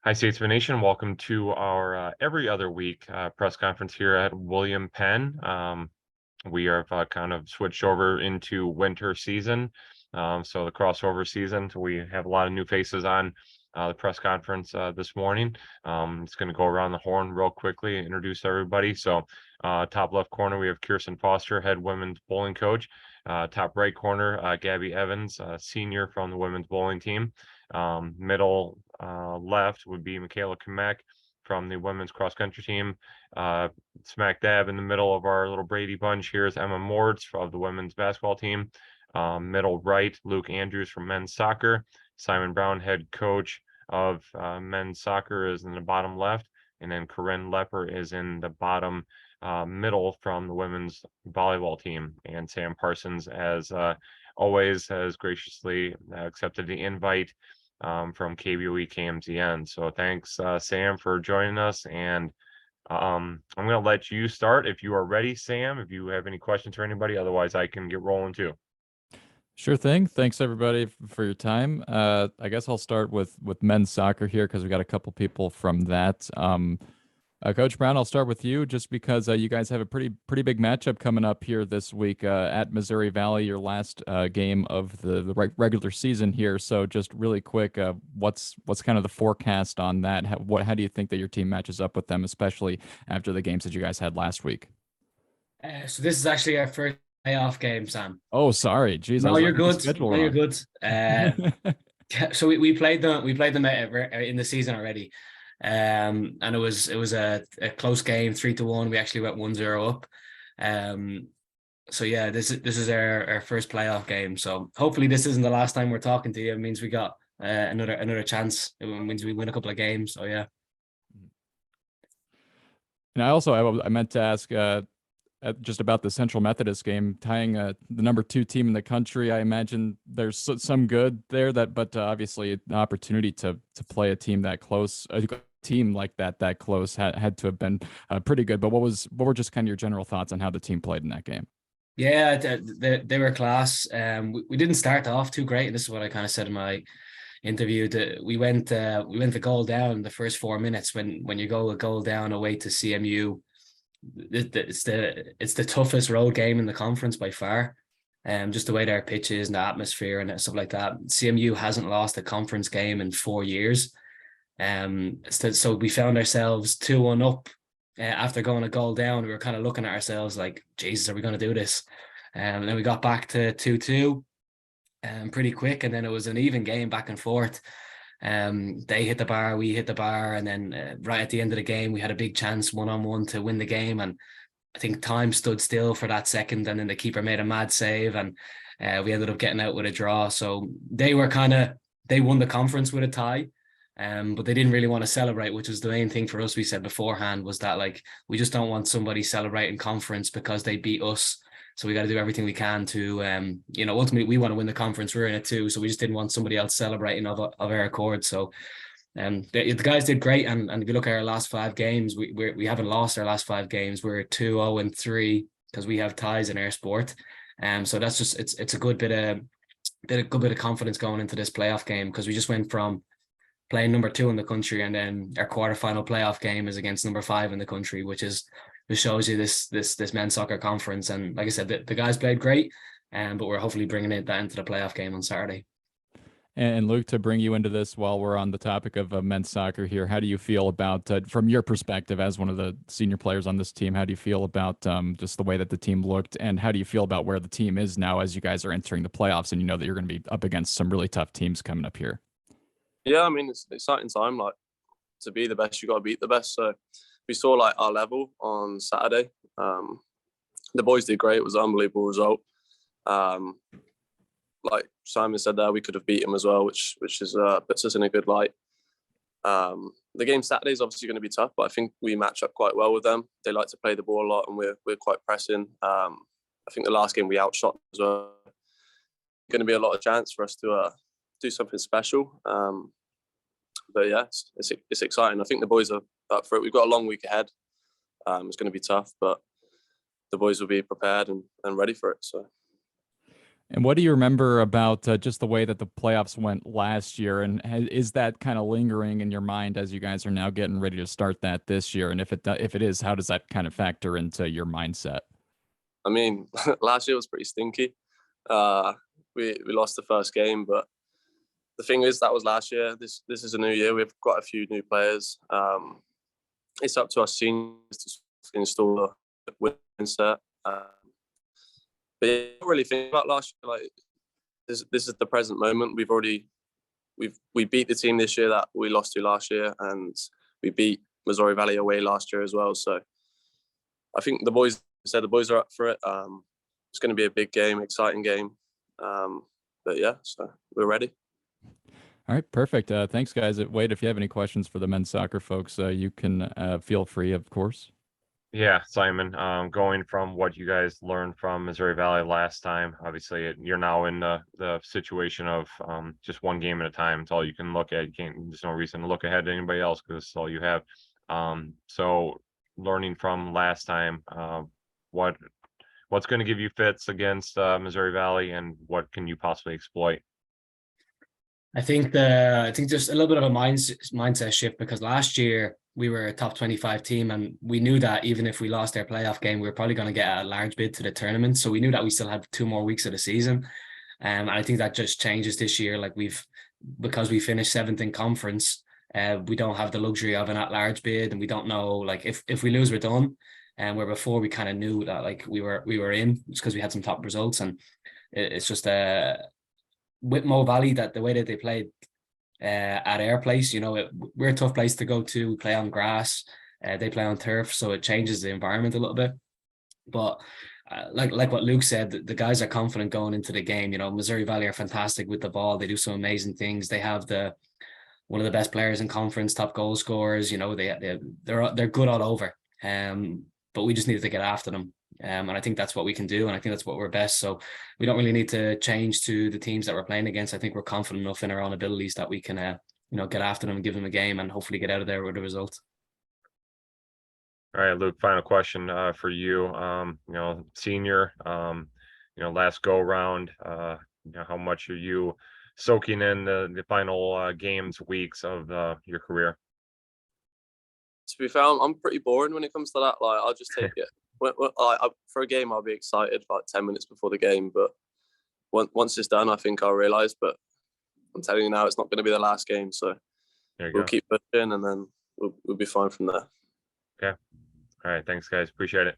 Hi, Statesmen Nation. Welcome to our every other week press conference here at William Penn. We have kind of switched over into winter season, so the crossover season. So we have a lot of new faces on the press conference this morning. It's going to go around the horn real quickly, introduce everybody. So top left corner, we have Kirsten Foster, head women's bowling coach. Top right corner, Gabby Evans, senior from the women's bowling team. Middle left would be Michaela Kamek from the women's cross country team. Smack dab in the middle of our little Brady bunch here is Emma Mords of the women's basketball team. Middle right, Luke Andrews from men's soccer. Simon Brown, head coach of men's soccer, is in the bottom left. And then Corinne Lepper is in the bottom middle from the women's volleyball team. And Sam Parsons, as always, has graciously accepted the invite from KBOE KMZN. So thanks, Sam, for joining us. And I'm going to let you start if you are ready, Sam, if you have any questions for anybody. Otherwise, I can get rolling too. Sure thing. Thanks everybody for your time. I guess I'll start with men's soccer here because we got a couple people from that. Coach Brown, I'll start with you just because you guys have a pretty big matchup coming up here this week at Missouri Valley, your last game of the regular season here. So just really quick, what's kind of the forecast on that? How do you think that your team matches up with them, especially after the games that you guys had last week? So this is actually our first playoff game, Sam. Oh, sorry. Jeez, No, you're good. No, you're good. So we played them in the season already. And it was a close game, 3-1. We actually went 1-0 up. So yeah, this is our first playoff game. So hopefully this isn't the last time we're talking to you. It means we got another chance. It means we win a couple of games. So yeah. And I meant to ask just about the Central Methodist game, tying the number 2 team in the country. I imagine there's some good there, but obviously an opportunity to play a team that close, a team like that close had to have been pretty good. But what were just kind of your general thoughts on how the team played in that game? Yeah, they were class. We didn't start off too great, and this is what I kind of said in my interview. That we went the goal down the first 4 minutes. When you go a goal down away to CMU, it's the toughest road game in the conference by far. Just the way their pitch is and the atmosphere and stuff like that. CMU hasn't lost a conference game in 4 years. So we found ourselves 2-1 up after going a goal down. We were kind of looking at ourselves like, Jesus, are we going to do this? And then we got back to 2-2 pretty quick, and then it was an even game back and forth. They hit the bar, we hit the bar, and then right at the end of the game, we had a big chance 1-on-1 to win the game, and I think time stood still for that second, and then the keeper made a mad save, and we ended up getting out with a draw. So they won the conference with a tie, but they didn't really want to celebrate, which was the main thing for us. We said beforehand was that, like, we just don't want somebody celebrating conference because they beat us. So we got to do everything we can to, ultimately we want to win the conference. We're in it too. So we just didn't want somebody else celebrating of our accord. So the guys did great. And if you look at our last 5 games, we haven't lost our last 5 games. We're 2-0-3 because we have ties in our sport. So that's just, it's a good bit of confidence going into this playoff game, because we just went from playing number 2 in the country, and then our quarterfinal playoff game is against number 5 in the country, which shows you this men's soccer conference. And like I said, the guys played great, but we're hopefully bringing that into the playoff game on Saturday. And Luke, to bring you into this while we're on the topic of men's soccer here, how do you feel about, from your perspective as one of the senior players on this team, how do you feel about just the way that the team looked, and how do you feel about where the team is now as you guys are entering the playoffs and you know that you're going to be up against some really tough teams coming up here? Yeah, I mean, it's an exciting time. Like, to be the best, you got to beat the best. So we saw like our level on Saturday. The boys did great. It was an unbelievable result. Like Simon said there, we could have beat them as well, which is puts us in a good light. The game Saturday is obviously going to be tough, but I think we match up quite well with them. They like to play the ball a lot, and we're quite pressing. I think the last game we outshot as well. Going to be a lot of chance for us to do something special. But yeah, it's exciting. I think the boys are up for it. We've got a long week ahead. It's going to be tough, but the boys will be prepared and ready for it. So. And what do you remember about just the way that the playoffs went last year? And is that kind of lingering in your mind as you guys are now getting ready to start that this year? And if it is, how does that kind of factor into your mindset? I mean, last year was pretty stinky. We lost the first game, but the thing is, that was last year. This is a new year. We've got a few new players. It's up to us seniors to install a win set. But yeah, I don't really think about last year. Like this is the present moment. We beat the team this year that we lost to last year, and we beat Missouri Valley away last year as well. So I think the boys are up for it. It's going to be a big game, exciting game. But yeah, so we're ready. All right, perfect. Thanks, guys. Wade, if you have any questions for the men's soccer folks, you can feel free, of course. Yeah, Simon, going from what you guys learned from Missouri Valley last time, obviously you're now in the situation of just one game at a time. It's all you can look at. There's no reason to look ahead to anybody else because it's all you have. So learning from last time, what's going to give you fits against Missouri Valley, and what can you possibly exploit? I think just a little bit of a mindset shift, because last year we were a top 25 team, and we knew that even if we lost our playoff game, we were probably going to get a large bid to the tournament. So we knew that we still had 2 more weeks of the season. And I think that just changes this year. Like because we finished 7th in conference, we don't have the luxury of an at-large bid, and we don't know, like, if we lose, we're done. And where before we kind of knew that, like, we were in just because we had some top results. And it's just with Mo Valley, that the way that they played at our place, we're a tough place to go to. We play on grass, they play on turf, so it changes the environment a little bit. But like what Luke said, the guys are confident going into the game. Missouri Valley are fantastic with the ball. They do some amazing things. They have one of the best players in conference, top goal scorers. They're good all over. But we just needed to get after them. And I think that's what we can do. And I think that's what we're best. So we don't really need to change to the teams that we're playing against. I think we're confident enough in our own abilities that we can, get after them and give them a game and hopefully get out of there with a result. All right, Luke, final question for you. Senior, last go round, how much are you soaking in the final weeks of your career? To be fair, I'm pretty boring when it comes to that. Like, I'll just take it. For a game, I'll be excited like 10 minutes before the game, but once it's done, I think I'll realise. But I'm telling you now, it's not going to be the last game, so we'll keep pushing, and then we'll be fine from there. Okay. All right. Thanks, guys. Appreciate it.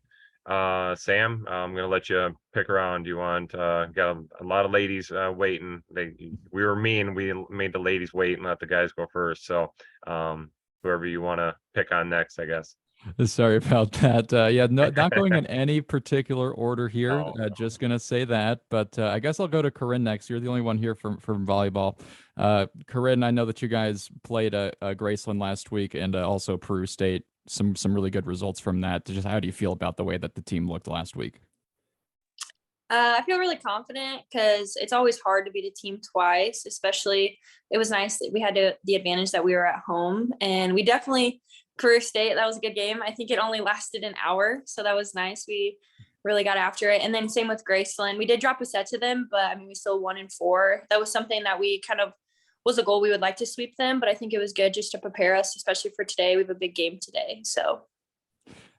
Sam, I'm going to let you pick around. Do you want, got a lot of ladies waiting. We were mean. We made the ladies wait and let the guys go first. So whoever you want to pick on next, I guess. Sorry about that. Not going in any particular order here. Just gonna say that, but I guess I'll go to Corinne next. You're the only one here from volleyball. Corinne, I know that you guys played Graceland last week and also Peru State. Some really good results from that. Just how do you feel about the way that the team looked last week? I feel really confident because it's always hard to beat a team twice, especially it was nice that we had the advantage that we were at home, and we definitely Peru State, that was a good game. I think it only lasted an hour, so that was nice. We really got after it. And then same with Graceland. We did drop a set to them, but I mean, we still won in 4. That was something that we kind of was a goal. We would like to sweep them, but I think it was good just to prepare us, especially for today. We have a big game today, so.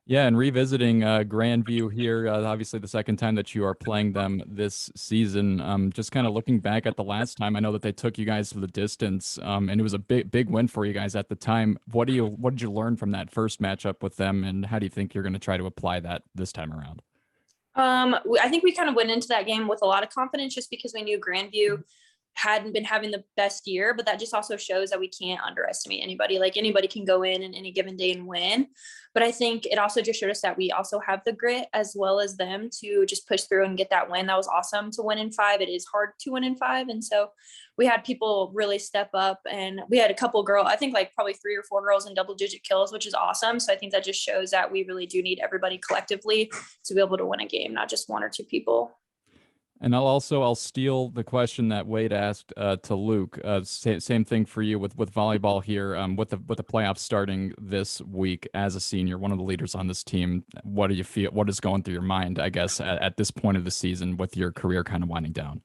Yeah, and revisiting Grandview here, obviously the second time that you are playing them this season. Just kind of looking back at the last time, I know that they took you guys to the distance, and it was a big win for you guys at the time. What did you learn from that first matchup with them, and how do you think you're going to try to apply that this time around? I think we kind of went into that game with a lot of confidence just because we knew Grandview hadn't been having the best year, but that just also shows that we can't underestimate anybody. Like, anybody can go in any given day and win. But I think it also just showed us that we also have the grit as well as them to just push through and get that win. That was awesome to win in 5. It is hard to win in 5. And so we had people really step up, and we had a couple girls, I think like probably 3 or 4 girls in double-digit kills, which is awesome. So I think that just shows that we really do need everybody collectively to be able to win a game, not just 1 or 2 people. And I'll steal the question that Wade asked to Luke. Same thing for you with volleyball here. With the playoffs starting this week, as a senior, one of the leaders on this team, what do you feel? What is going through your mind? I guess at this point of the season, with your career kind of winding down.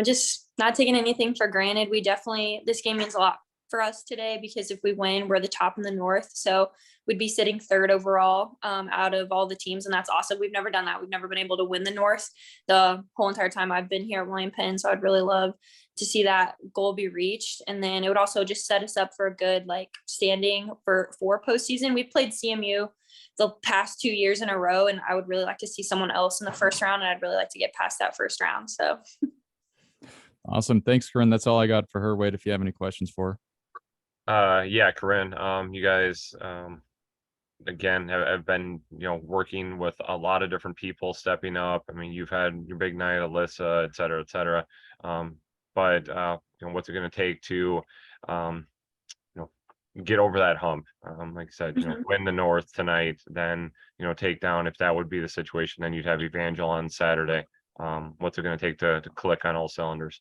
Just not taking anything for granted. This game means a lot for us today because if we win, we're the top in the North. So we'd be sitting third overall out of all the teams. And that's awesome. We've never done that. We've never been able to win the North the whole entire time I've been here at William Penn. So I'd really love to see that goal be reached. And then it would also just set us up for a good standing for postseason. We played CMU the past 2 years in a row, and I would really like to see someone else in the first round. And I'd really like to get past that first round. So awesome. Thanks, Corinne. That's all I got for her. Wade, if you have any questions for her. Yeah, Corinne, you guys, again, have been, working with a lot of different people stepping up. I mean, you've had your big night, Alyssa, et cetera, et cetera. But what's it going to take to, get over that hump? Like I said, win the North tonight, then, take down, if that would be the situation, then you'd have Evangel on Saturday. What's it going to take to click on all cylinders?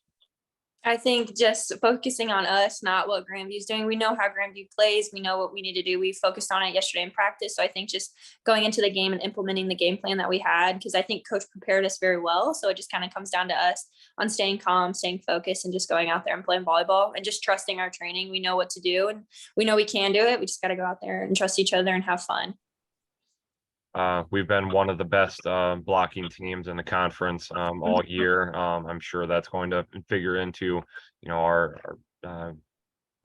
I think just focusing on us, not what Grandview's doing. We know how Grandview plays. We know what we need to do. We focused on it yesterday in practice. So I think just going into the game and implementing the game plan that we had, because I think coach prepared us very well. So it just kind of comes down to us on staying calm, staying focused, and just going out there and playing volleyball and just trusting our training. We know what to do and we know we can do it. We just got to go out there and trust each other and have fun. We've been one of the best blocking teams in the conference all year. I'm sure that's going to figure into, our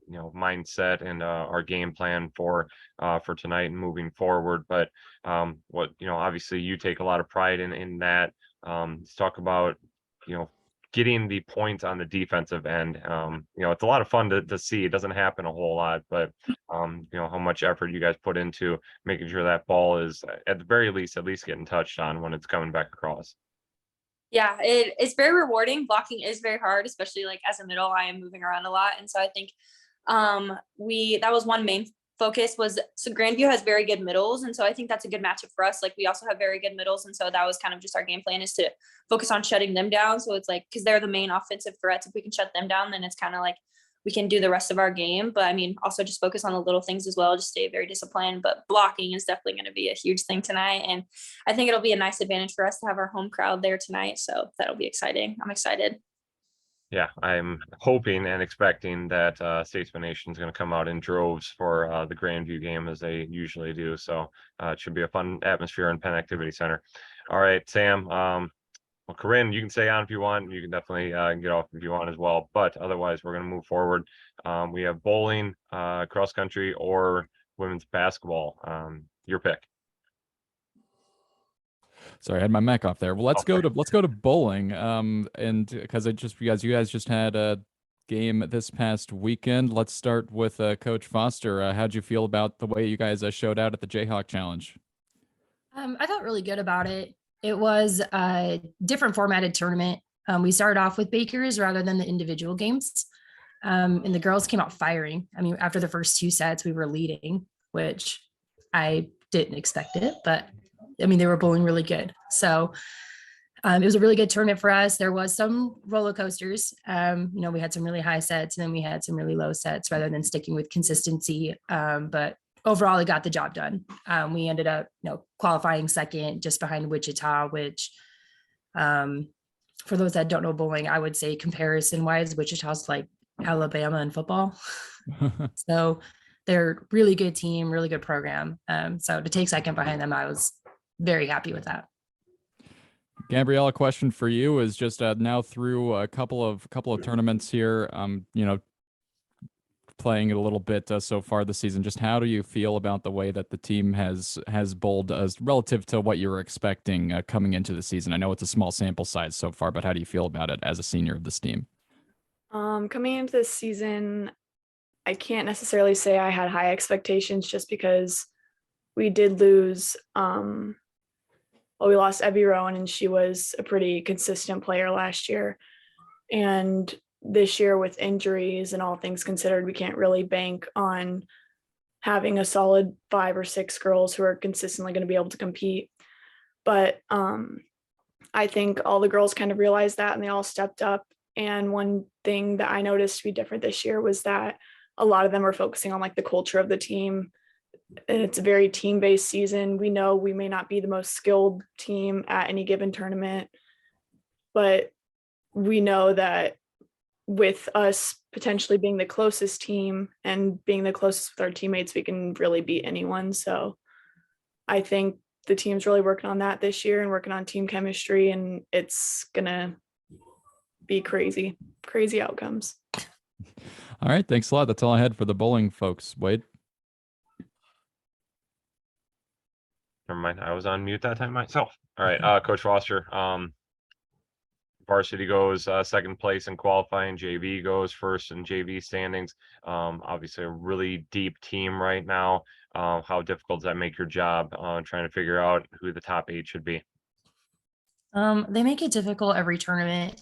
mindset and our game plan for tonight and moving forward. But obviously you take a lot of pride in that. Let's talk about, getting the points on the defensive end. It's a lot of fun to see. It doesn't happen a whole lot, but how much effort you guys put into making sure that ball is at the very least, getting touched on when it's coming back across. Yeah, it's very rewarding. Blocking is very hard, especially as a middle, I am moving around a lot. And so I think that was one main focus so Grandview has very good middles. And so I think that's a good matchup for us. We also have very good middles. And so that was kind of just our game plan, is to focus on shutting them down. So it's because they're the main offensive threats. If we can shut them down, then it's kind of we can do the rest of our game. But I mean, also just focus on the little things as well, just stay very disciplined. But blocking is definitely going to be a huge thing tonight. And I think it'll be a nice advantage for us to have our home crowd there tonight. So that'll be exciting. I'm excited. Yeah, I'm hoping and expecting that Statesmen Nation is going to come out in droves for the Grandview game, as they usually do. So it should be a fun atmosphere in Penn Activity Center. All right, Sam. Well, Corinne, you can stay on if you want. You can definitely get off if you want as well. But otherwise, we're going to move forward. We have bowling, cross country, or women's basketball. Your pick. Sorry, I had my mic off there. Well, let's go to bowling. And because you guys just had a game this past weekend. Let's start with Coach Foster. How'd you feel about the way you guys showed out at the Jayhawk Challenge? I felt really good about it. It was a different formatted tournament. We started off with Bakers rather than the individual games. And the girls came out firing. I mean, after the first 2 sets, we were leading, which I didn't expect it, but I mean, they were bowling really good. So it was a really good tournament for us. There was some roller coasters. We had some really high sets, and then we had some really low sets rather than sticking with consistency. But overall, it got the job done. We ended up, qualifying second just behind Wichita, which for those that don't know bowling, I would say comparison wise, Wichita's like Alabama in football. So they're really good team, really good program. So to take second behind them, I was very happy with that. Gabrielle, a question for you is just now through a couple of tournaments here, playing it a little bit so far this season. Just how do you feel about the way that the team has bowled as relative to what you were expecting coming into the season? I know it's a small sample size so far, but how do you feel about it as a senior of this team? Coming into this season, I can't necessarily say I had high expectations just because we did lose. We lost Evie Rowan, and she was a pretty consistent player last year. And this year, with injuries and all things considered, we can't really bank on having a solid 5 or 6 girls who are consistently going to be able to compete. But I think all the girls kind of realized that and they all stepped up. And one thing that I noticed to be different this year was that a lot of them are focusing on like the culture of the team. And it's a very team-based season. We know we may not be the most skilled team at any given tournament, but we know that with us potentially being the closest team and being the closest with our teammates, we can really beat anyone. So I think the team's really working on that this year and working on team chemistry, and it's gonna be crazy outcomes. All right, thanks a lot. That's all I had for the bowling folks. Wade. Never mind. I was on mute that time myself. All right, Coach Foster. Varsity goes second place in qualifying. JV goes first in JV standings. Obviously, a really deep team right now. How difficult does that make your job trying to figure out who the top 8 should be? They make it difficult every tournament,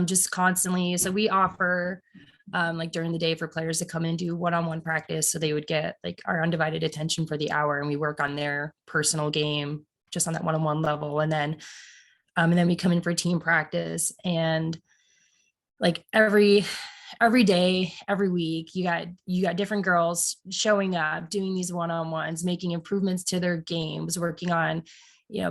just constantly. So we offer like during the day for players to come in and do one-on-one practice. So they would get like our undivided attention for the hour, and we work on their personal game just on that one-on-one level. And then we come in for team practice, and like every day, every week, you got different girls showing up, doing these one-on-ones, making improvements to their games, working on,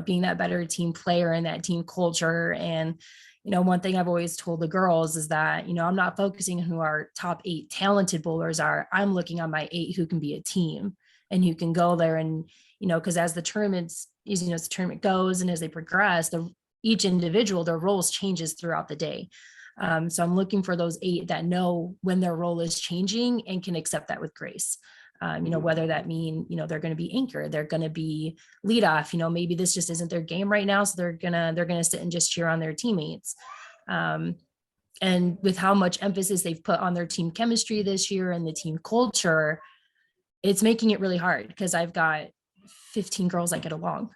being that better team player and that team culture. And, one thing I've always told the girls is that, I'm not focusing on who our top 8 talented bowlers are. I'm looking on my 8 who can be a team and who can go there. And, because as the tournaments, as the tournament goes and as they progress, each individual, their roles changes throughout the day. So I'm looking for those 8 that know when their role is changing and can accept that with grace. Whether that mean, they're going to be anchor, they're going to be lead off, maybe this just isn't their game right now. So they're going to sit and just cheer on their teammates. And with how much emphasis they've put on their team chemistry this year and the team culture, it's making it really hard because I've got 15 girls that get along.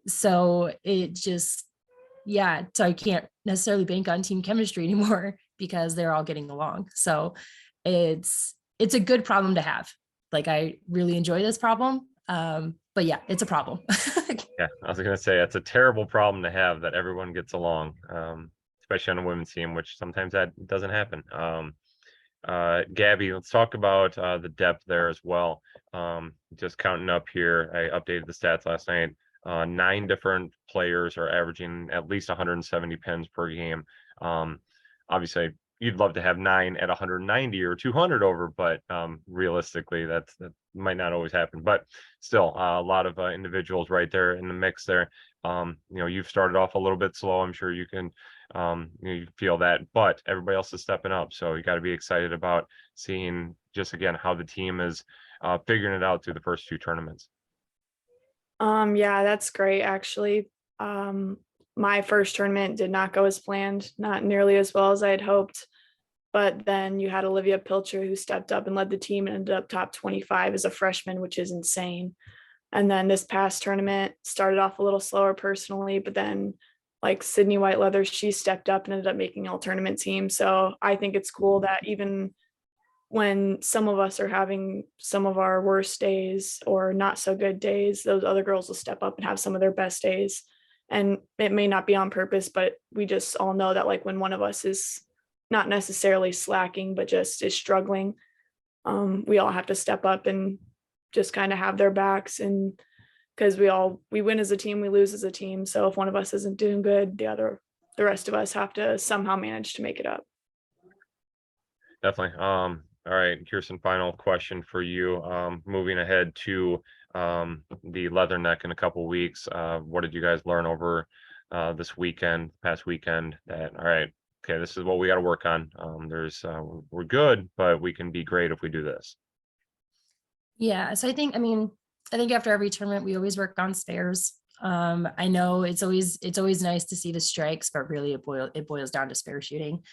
So it just, so I can't necessarily bank on team chemistry anymore because they're all getting along. So it's a good problem to have. Like, I really enjoy this problem. But yeah, it's a problem. Yeah, I was gonna say it's a terrible problem to have that everyone gets along, especially on a women's team, which sometimes that doesn't happen. Gabby, let's talk about the depth there as well. Just counting up here, I updated the stats last night. 9 different players are averaging at least 170 pins per game. Obviously, you'd love to have 9 at 190 or 200 over, but realistically, that might not always happen. But still, a lot of individuals right there in the mix there. You've started off a little bit slow. I'm sure you can you feel that, but everybody else is stepping up. So you got to be excited about seeing just again how the team is figuring it out through the first 2 tournaments. Yeah, that's great. Actually, my first tournament did not go as planned, not nearly as well as I had hoped. But then you had Olivia Pilcher, who stepped up and led the team and ended up top 25 as a freshman, which is insane. And then this past tournament started off a little slower personally, but then like Sydney White Leather, she stepped up and ended up making all tournament team. So I think it's cool that even when some of us are having some of our worst days or not so good days, those other girls will step up and have some of their best days. And it may not be on purpose, but we just all know that like when one of us is not necessarily slacking, but just is struggling, we all have to step up and just kind of have their backs. And because we win as a team, we lose as a team. So if one of us isn't doing good, the rest of us have to somehow manage to make it up. Definitely. All right, Kirsten, final question for you. Moving ahead to the Leatherneck in a couple weeks. What did you guys learn over this past weekend that, all right, okay, this is what we got to work on. We're good, but we can be great if we do this. Yeah. So I think after every tournament, we always work on spares. I know it's always nice to see the strikes, but really it boils down to spare shooting.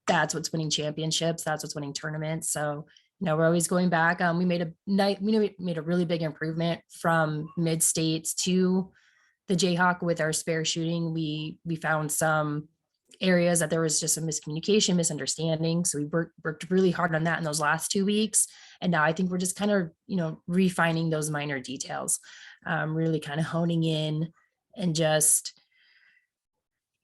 That's what's winning championships. That's what's winning tournaments. So, we're always going back. We made a really big improvement from mid states to the Jayhawk with our spare shooting. We found some areas that there was just some miscommunication, misunderstanding. So we worked really hard on that in those last 2 weeks. And now I think we're just kind of, refining those minor details, really kind of honing in and just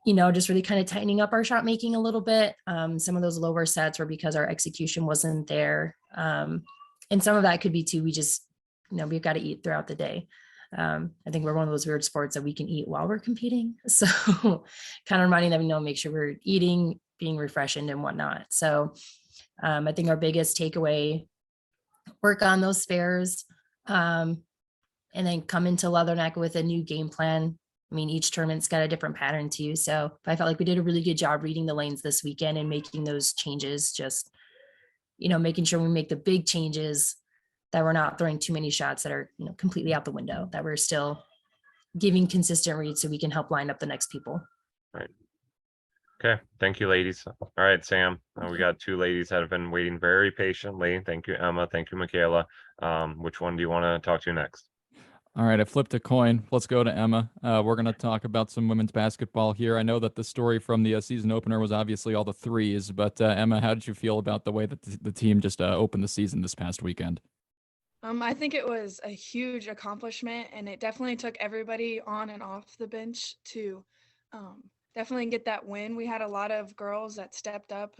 just really kind of tightening up our shot making a little bit. Some of those lower sets were because our execution wasn't there. And some of that could be too, we just, we've got to eat throughout the day. I think we're one of those weird sports that we can eat while we're competing. So kind of reminding them, make sure we're eating, being refreshed and whatnot. So I think our biggest takeaway, work on those spares, and then come into Leatherneck with a new game plan. I mean, each tournament's got a different pattern too. So I felt like we did a really good job reading the lanes this weekend and making those changes, just, making sure we make the big changes, that we're not throwing too many shots that are, completely out the window, that we're still giving consistent reads so we can help line up the next people. Right. Okay. Thank you, ladies. All right, Sam. We got two ladies that have been waiting very patiently. Thank you, Emma. Thank you, Michaela. Which one do you want to talk to next? All right, I flipped a coin. Let's go to Emma. We're going to talk about some women's basketball here. I know that the story from the season opener was obviously all the threes, but Emma, how did you feel about the way that the team just opened the season this past weekend? I think it was a huge accomplishment, and it definitely took everybody on and off the bench to definitely get that win. We had a lot of girls that stepped up,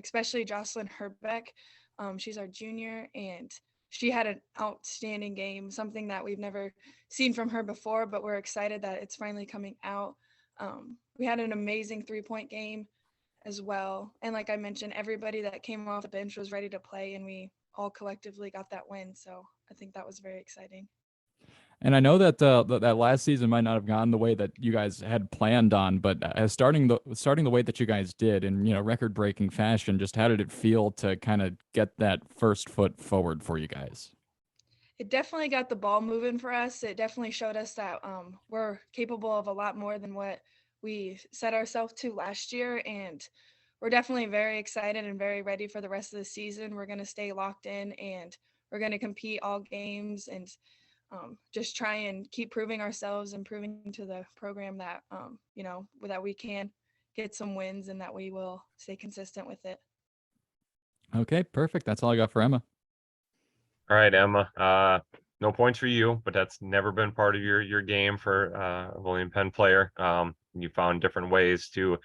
especially Jocelyn Herbeck. She's our junior, and she had an outstanding game, something that we've never seen from her before, but we're excited that it's finally coming out. We had an amazing 3-point game as well. And like I mentioned, everybody that came off the bench was ready to play, and we all collectively got that win. So I think that was very exciting. And I know that that last season might not have gone the way that you guys had planned on, but starting the way that you guys did in record-breaking fashion, just how did it feel to kind of get that first foot forward for you guys? It definitely got the ball moving for us. It definitely showed us that we're capable of a lot more than what we set ourselves to last year, and we're definitely very excited and very ready for the rest of the season. We're going to stay locked in, and we're going to compete all games and just try and keep proving ourselves and proving to the program that, that we can get some wins and that we will stay consistent with it. Okay, perfect. That's all I got for Emma. All right, Emma. No points for you, but that's never been part of your game for a William Penn player. You found different ways to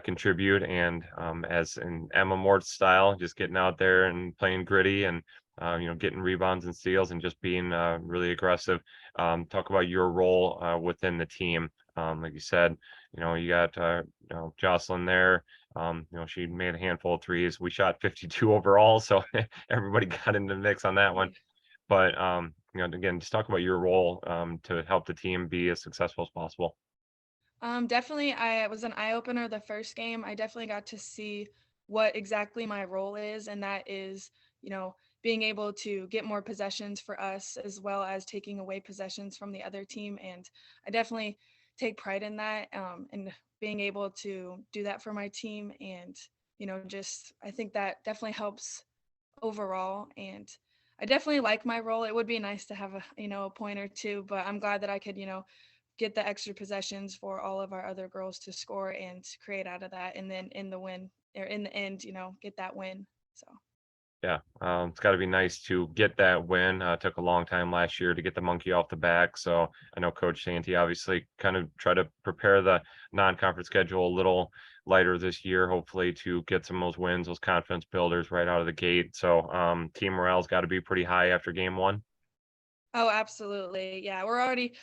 contribute, and as in Emma Mort's style, just getting out there and playing gritty and getting rebounds and steals and just being really aggressive. Talk about your role within the team. Like you said, you got Jocelyn there. She made a handful of threes. We shot 52 overall, so everybody got in the mix on that one. But again, just talk about your role to help the team be as successful as possible. Definitely, it was an eye opener the first game. I definitely got to see what exactly my role is, and that is, being able to get more possessions for us as well as taking away possessions from the other team. And I definitely take pride in that, and being able to do that for my team. And, I think that definitely helps overall. And I definitely like my role. It would be nice to have a point or two, but I'm glad that I could, get the extra possessions for all of our other girls to score and create out of that. And then in the end, get that win. So. Yeah, it's got to be nice to get that win. Took a long time last year to get the monkey off the back. So I know Coach Santee obviously kind of try to prepare the non-conference schedule a little lighter this year, hopefully to get some of those wins, those confidence builders right out of the gate. So team morale's got to be pretty high after game one. Oh, absolutely. Yeah, we're already,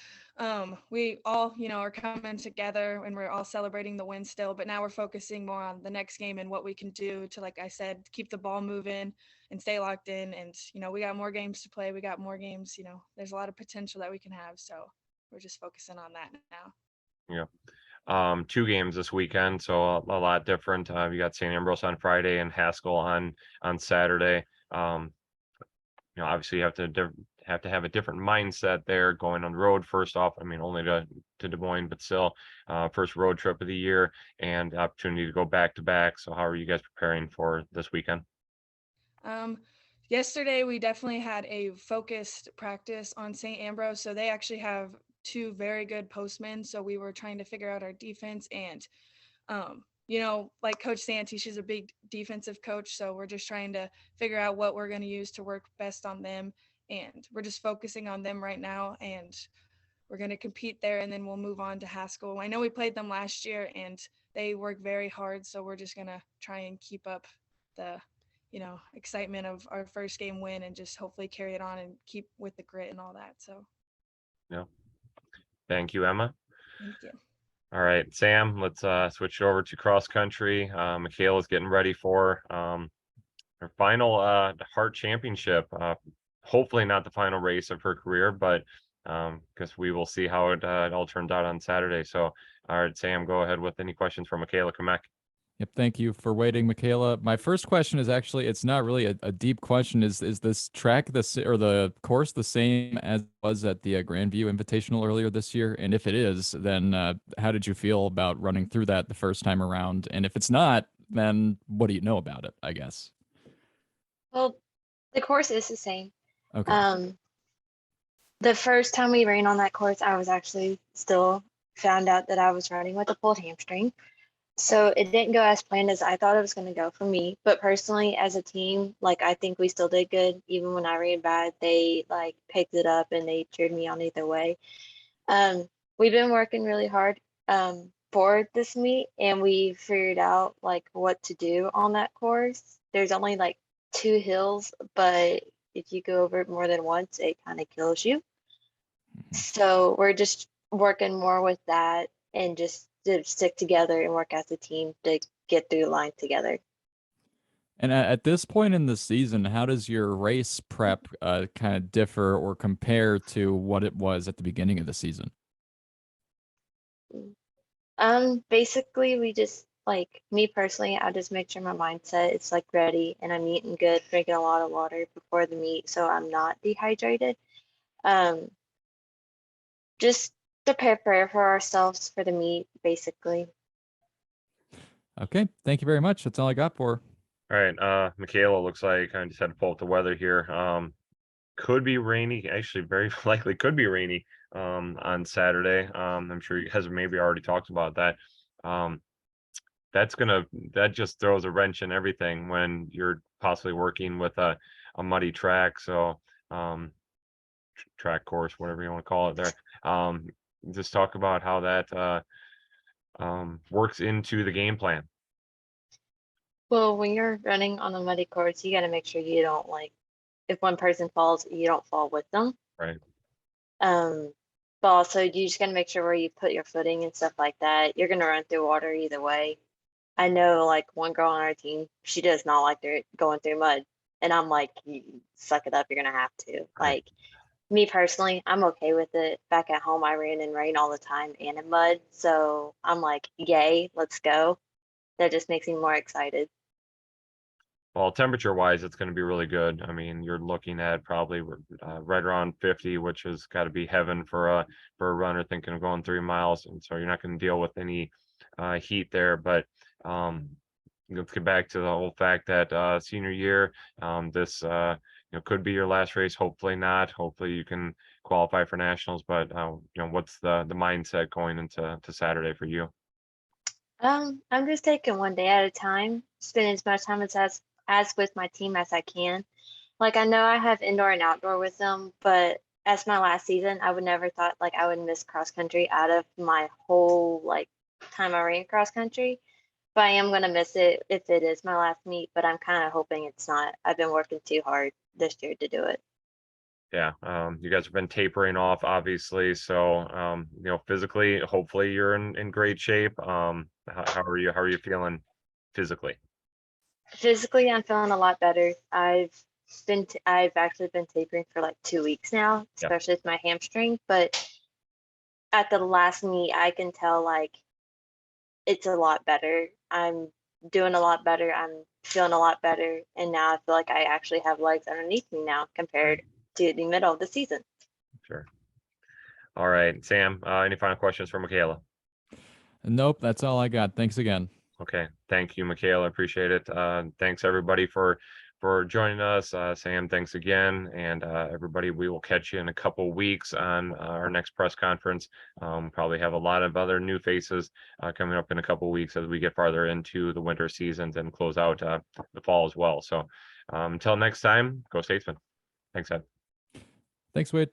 we all, are coming together and we're all celebrating the win still, but now we're focusing more on the next game and what we can do to, like I said, keep the ball moving and stay locked in. And, we got more games to play. We got more games, there's a lot of potential that we can have. So we're just focusing on that now. Yeah. 2 games this weekend, so a lot different. You got St. Ambrose on Friday and Haskell on Saturday. Obviously you have to have a different mindset there going on the road. First off, I mean, only to Des Moines, but still first road trip of the year and opportunity to go back to back. So how are you guys preparing for this weekend? Yesterday we definitely had a focused practice on St. Ambrose. So they actually have 2 very good postmen. So we were trying to figure out our defense, and like Coach Santee, she's a big defensive coach. So we're just trying to figure out what we're going to use to work best on them. And we're just focusing on them right now. And we're going to compete there, and then we'll move on to Haskell. I know we played them last year and they work very hard, so we're just going to try and keep up the excitement of our first game win and just hopefully carry it on and keep with the grit and all that. So Yeah. Thank you, Emma. thank you. All right, Sam, let's switch it over to cross country. Michaela's getting ready for her final Hart Championship. Hopefully not the final race of her career, but because we will see how it all turns out on Saturday. So, all right, Sam, go ahead with any questions for Michaela Kamek. Yep, thank you for waiting, Michaela. My first question is actually, it's not really a deep question. Is this track or the course the same as it was at the Grandview Invitational earlier this year? And if it is, then how did you feel about running through that the first time around? And if it's not, then what do you know about it, I guess? Well, the course is the same. Okay. The first time we ran on that course, I was actually still found out that I was running with a pulled hamstring. So it didn't go as planned as I thought it was going to go for me. But personally, as a team, like, I think we still did good. Even when I ran bad, they like picked it up and they cheered me on either way. We've been working really hard for this meet, and we figured out like what to do on that course. There's only like 2 hills, but if you go over it more than once, it kind of kills you. So we're just working more with that and just to stick together and work as a team to get through the line together. And at this point in the season, how does your race prep kind of differ or compare to what it was at the beginning of the season? Basically, we just, like, me personally, I just make sure my mindset is like ready and I'm eating good, drinking a lot of water before the meet so I'm not dehydrated. Just to prepare for ourselves for the meet, basically. Okay, thank you very much. That's all I got for her. All right, Michaela, looks like I just had to pull up the weather here. Could be rainy, actually very likely could be rainy on Saturday. I'm sure you guys have maybe already talked about that. That just throws a wrench in everything when you're possibly working with a muddy track. So track course, whatever you want to call it there. Just talk about how that works into the game plan. Well, when you're running on a muddy course, you got to make sure you don't, like, if one person falls, you don't fall with them. Right. But also you just got to make sure where you put your footing and stuff like that. You're going to run through water either way. I know, like, one girl on our team, she does not like going through mud. And I'm like, you suck it up. You're going to have to. Like, me personally, I'm okay with it. Back at home, I ran in rain all the time and in mud. So I'm like, yay, let's go. That just makes me more excited. Well, temperature wise, it's going to be really good. I mean, you're looking at probably right around 50, which has got to be heaven for a runner thinking of going 3 miles. And so you're not going to deal with any heat there. But let's get back to the whole fact that senior year, this could be your last race. Hopefully not. Hopefully you can qualify for nationals. But what's the mindset going into Saturday for you? I'm just taking one day at a time, spending as much time as with my team as I can. Like, I know I have indoor and outdoor with them, but as my last season, I would never thought like I would miss cross country out of my whole like time I ran cross country. But I am gonna miss it if it is my last meet, but I'm kind of hoping it's not. I've been working too hard this year to do it. Yeah, you guys have been tapering off, obviously. So, physically, hopefully you're in great shape. How are you? How are you feeling physically? Physically, I'm feeling a lot better. I've actually been tapering for like 2 weeks now, Yeah. especially with my hamstring. But at the last meet, I can tell like it's a lot better. I'm doing a lot better. I'm feeling a lot better, and now I feel like I actually have legs underneath me now compared to the middle of the season. Sure. All right, Sam, any final questions for Michaela? Nope, that's all I got. Thanks again. Okay, thank you, Michaela. Appreciate it. Thanks everybody for joining us. Sam, thanks again, and everybody. We will catch you in a couple weeks on our next press conference. Probably have a lot of other new faces coming up in a couple weeks as we get farther into the winter seasons and close out the fall as well. So until next time, go Statesmen. Thanks, Ed. Thanks, Wade.